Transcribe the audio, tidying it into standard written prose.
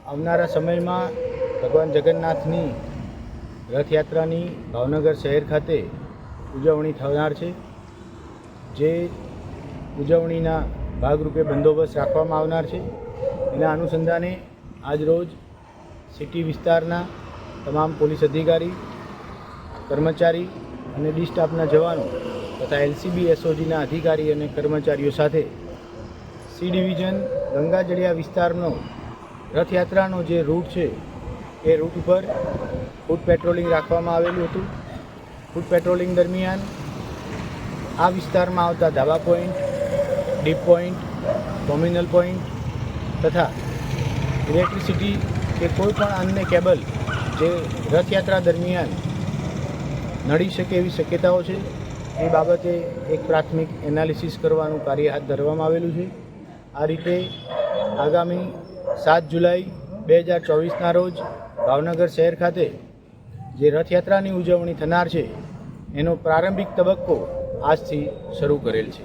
આવનારા સમયમાં ભગવાન જગન્નાથની રથયાત્રાની ભાવનગર શહેર ખાતે ઉજવણી થનાર છે, જે ઉજવણીના ભાગરૂપે બંદોબસ્ત રાખવામાં આવનાર છે। એના અનુસંધાને આજરોજ સિટી વિસ્તારના તમામ પોલીસ અધિકારી, કર્મચારી અને ડી સ્ટાફના જવાનો તથા એલસીબી એસઓજીના અધિકારી અને કર્મચારીઓ સાથે સી ડિવિઝન ગંગાજળિયા વિસ્તારનો રથયાત્રાનો જે રૂટ છે એ રૂટ ઉપર ફૂટ પેટ્રોલિંગ રાખવામાં આવેલું હતું। ફૂટ પેટ્રોલિંગ દરમિયાન આ વિસ્તારમાં આવતા ધાબા point, deep point, communal point તથા ઇલેક્ટ્રિસિટી કે કોઈ પણ અન્ય કેબલ જે રથયાત્રા દરમિયાન નડી શકે એવી શક્યતાઓ છે એ બાબતે એક પ્રાથમિક એનાલિસિસ કરવાનું કાર્ય હાથ ધરવામાં આવેલું છે। આ રીતે આગામી 7 જુલાઈ 2024ના રોજ ભાવનગર શહેર ખાતે જે રથયાત્રાની ઉજવણી થનાર છે એનો પ્રારંભિક તબક્કો આજથી શરૂ કરેલ છે।